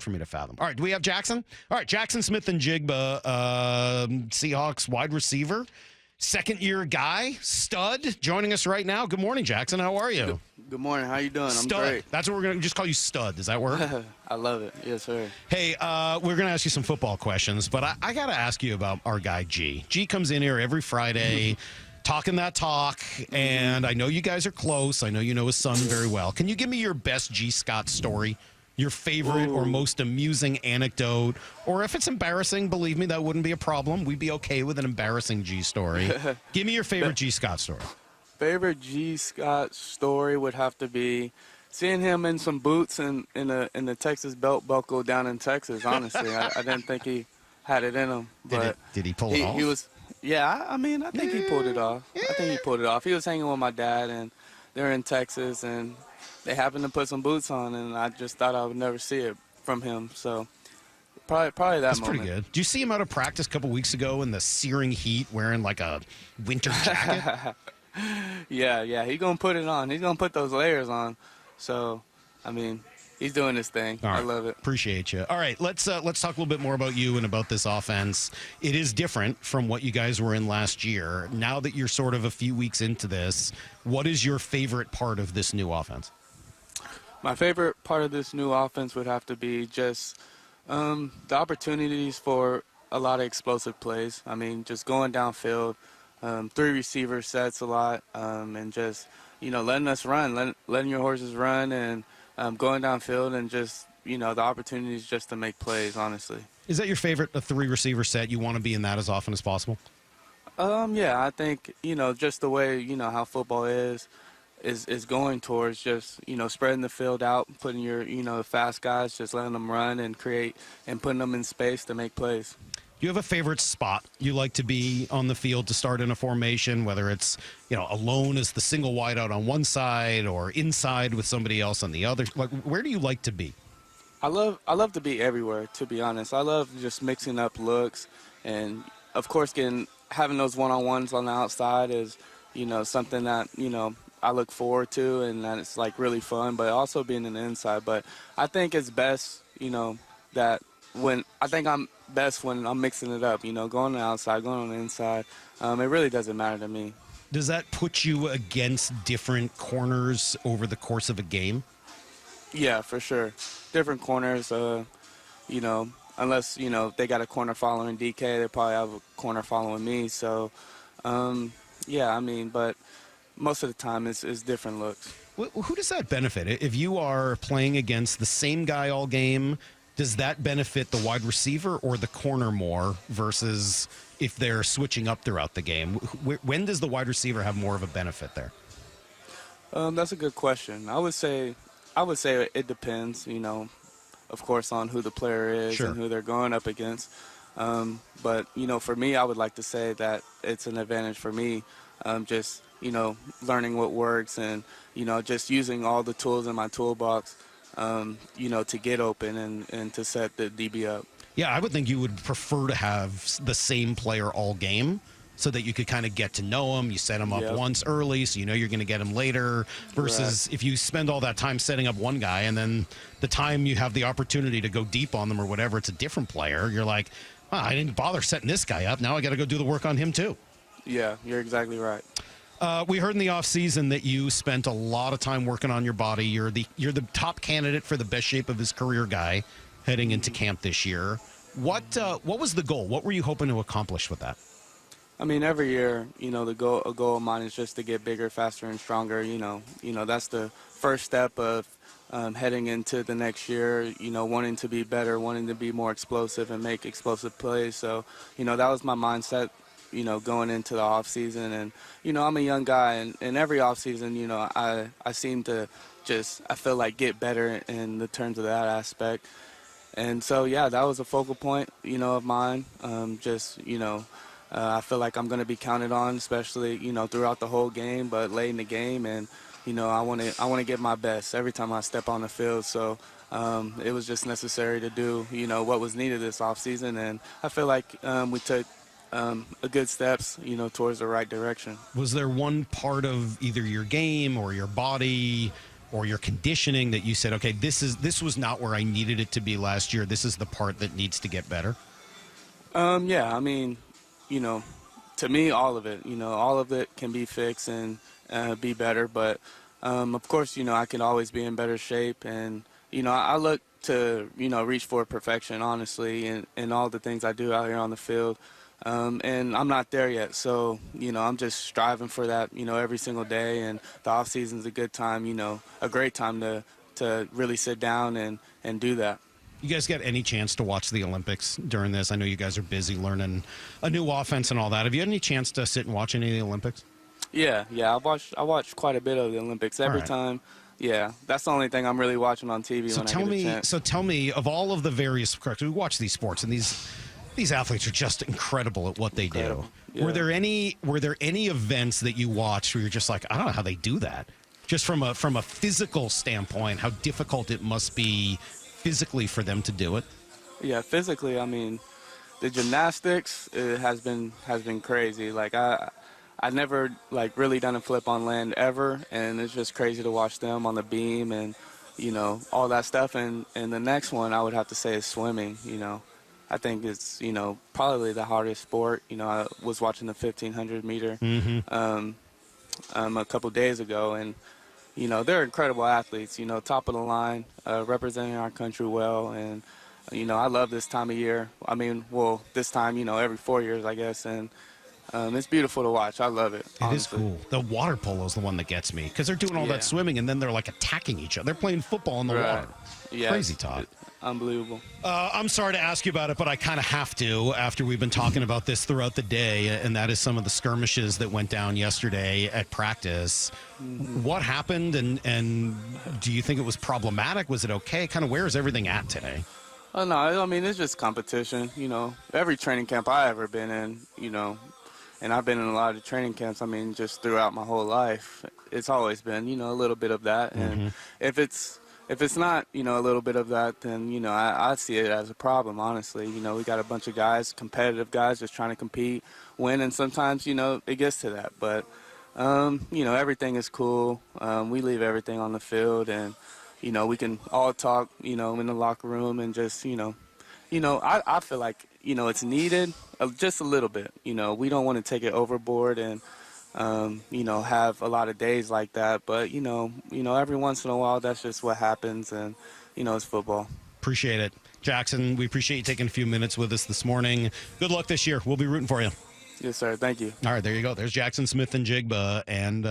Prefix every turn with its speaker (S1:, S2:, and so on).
S1: for me to fathom. All right, do we have Jaxon? All right, Jaxon Smith-Njigba, Seahawks wide receiver, second-year guy, stud, joining us right now. Good morning, Jaxon. How are you?
S2: Good morning. How you doing?
S1: Stud.
S2: I'm great.
S1: That's what we're going to just call you, Stud. Does that work?
S2: I love it. Yes, sir.
S1: Hey, we're going to ask you some football questions, but I got to ask you about our guy, G. G comes in here every Friday talking that talk, and I know you guys are close. I know you know his son very well. Can you give me your best G. Scott story? Your favorite or most amusing anecdote? Or if it's embarrassing, believe me, that wouldn't be a problem. We'd be okay with an embarrassing G story. Give me your favorite G. Scott story.
S2: Favorite G. Scott story would have to be seeing him in some boots in the Texas belt buckle down in Texas, honestly. I didn't think he had it in him. But
S1: did he pull it off?
S2: He was, yeah, I mean, I think he pulled it off.
S1: Yeah.
S2: I think he pulled it off. He was hanging with my dad, and they're in Texas, and they happened to put some boots on, and I just thought I would never see it from him. So probably that
S1: That's
S2: moment.
S1: pretty good. Did you see him out of practice a couple weeks ago in the searing heat wearing like a winter jacket?
S2: Yeah, he's going to put it on. He's going to put those layers on. So, I mean, he's doing his thing.
S1: All right.
S2: I love it.
S1: Appreciate you. All right, let's talk a little bit more about you and about this offense. It is different from what you guys were in last year. Now that you're sort of a few weeks into this, what is your favorite part of this new offense?
S2: My favorite part of this new offense would have to be just the opportunities for a lot of explosive plays. I mean, just going downfield, 3 receiver sets a lot, and just, letting us run, letting your horses run, and going downfield, and just, the opportunities just to make plays, honestly.
S1: Is that your favorite, a 3 receiver set? You want to be in that as often as possible?
S2: Yeah, I think, just the way, how football is going towards just, spreading the field out, putting your, fast guys, just letting them run and create and putting them in space to make plays.
S1: Do you have a favorite spot you like to be on the field to start in a formation, whether it's, alone as the single wideout on one side or inside with somebody else on the other? Like, where do you like to be?
S2: I love to be everywhere, to be honest. I love just mixing up looks, and of course having those one-on-ones on the outside is, something that, I look forward to, and that it's like really fun, but also being in the inside. But I think it's best, that I'm best when I'm mixing it up, going on the outside, going on the inside. It really doesn't matter to me.
S1: Does that put you against different corners over the course of a game?
S2: Yeah, for sure. Different corners, unless, they got a corner following DK, they probably have a corner following me. So, yeah, I mean, but most of the time it's different looks.
S1: Who does that benefit? If you are playing against the same guy all game, does that benefit the wide receiver or the corner more versus if they're switching up throughout the game? When does the wide receiver have more of a benefit there?
S2: That's a good question. I would say it depends, of course, on who the player is
S1: Sure.
S2: and who they're going up against. But, for me, I would like to say that it's an advantage for me, just, learning what works and, just using all the tools in my toolbox, to get open and to set the DB up.
S1: Yeah, I would think you would prefer to have the same player all game so that you could kind of get to know him. You set him up once early, so you're going to get him later, versus if you spend all that time setting up one guy and then the time you have the opportunity to go deep on them or whatever, it's a different player. You're like, I didn't bother setting this guy up. Now I got to go do the work on him too.
S2: Yeah, you're exactly right.
S1: We heard in the offseason that you spent a lot of time working on your body. You're the top candidate for the best shape of his career guy heading into camp this year. What was the goal? What were you hoping to accomplish with that?
S2: I mean, every year, a goal of mine is just to get bigger, faster, and stronger. That's the first step of heading into the next year, wanting to be better, wanting to be more explosive and make explosive plays. So, that was my mindset, going into the off season. And, I'm a young guy, and in every off season, I seem to I feel like get better in the terms of that aspect. And so, yeah, that was a focal point, of mine. I feel like I'm going to be counted on, especially, throughout the whole game, but late in the game. And, I want to get my best every time I step on the field. So it was just necessary to do, what was needed this offseason. And I feel like we took a good steps, towards the right direction.
S1: Was there one part of either your game or your body or your conditioning that you said, okay, this was not where I needed it to be last year. This is the part that needs to get better?
S2: Yeah, I mean, to me, all of it, all of it can be fixed and be better. But, of course, I can always be in better shape. And, I look to, reach for perfection, honestly, in all the things I do out here on the field. And I'm not there yet. So, I'm just striving for that, every single day. And the Offseason is a good time, a great time to really sit down and do that.
S1: You guys get any chance to watch the Olympics during this? I know you guys are busy learning a new offense and all that. Have you had any chance to sit and watch any of the Olympics?
S2: Yeah. I watched quite a bit of the Olympics every time. Yeah, that's the only thing I'm really watching on TV when I get a chance.
S1: So tell me, of all of the various, we watch these sports, and these athletes are just incredible at what they do. Yeah. Were there any events that you watched where you're just like, I don't know how they do that? Just from a physical standpoint, how difficult it must be physically for them to do it?
S2: Yeah, physically, I mean, the gymnastics has been crazy. Like I never really done a flip on land ever, and it's just crazy to watch them on the beam and all that stuff. And the next one I would have to say is swimming. I think it's probably the hardest sport. I was watching the 1500 meter a couple days ago, and they're incredible athletes, top of the line, representing our country well. And, I love this time of year. I mean, well, this time, every 4 years, I guess. And it's beautiful to watch. I love it.
S1: It is cool. The water polo is the one that gets me because they're doing all that swimming and then they're attacking each other. They're playing football in the water.
S2: Yeah,
S1: crazy, Todd.
S2: Unbelievable.
S1: I'm sorry to ask you about it, but I kind of have to after we've been talking about this throughout the day, and that is some of the skirmishes that went down yesterday at practice. Mm-hmm. What happened, and do you think it was problematic? Was it okay? Kind of where is everything at today?
S2: Oh, no, I mean, it's just competition. Every training camp I ever been in, and I've been in a lot of training camps, I mean, just throughout my whole life, it's always been, a little bit of that. Mm-hmm. And if it's not, a little bit of that, then, I see it as a problem, honestly. We got a bunch of guys, competitive guys, just trying to compete, win, and sometimes, it gets to that. But, everything is cool. We leave everything on the field, and, we can all talk, in the locker room and just, I feel like, it's needed just a little bit. We don't want to take it overboard and, have a lot of days like that. But, every once in a while, that's just what happens. And, it's football.
S1: Appreciate it. Jaxon, we appreciate you taking a few minutes with us this morning. Good luck this year. We'll be rooting for you.
S2: Yes, sir. Thank you.
S1: All right, there you go. There's Jaxon Smith-Njigba. And,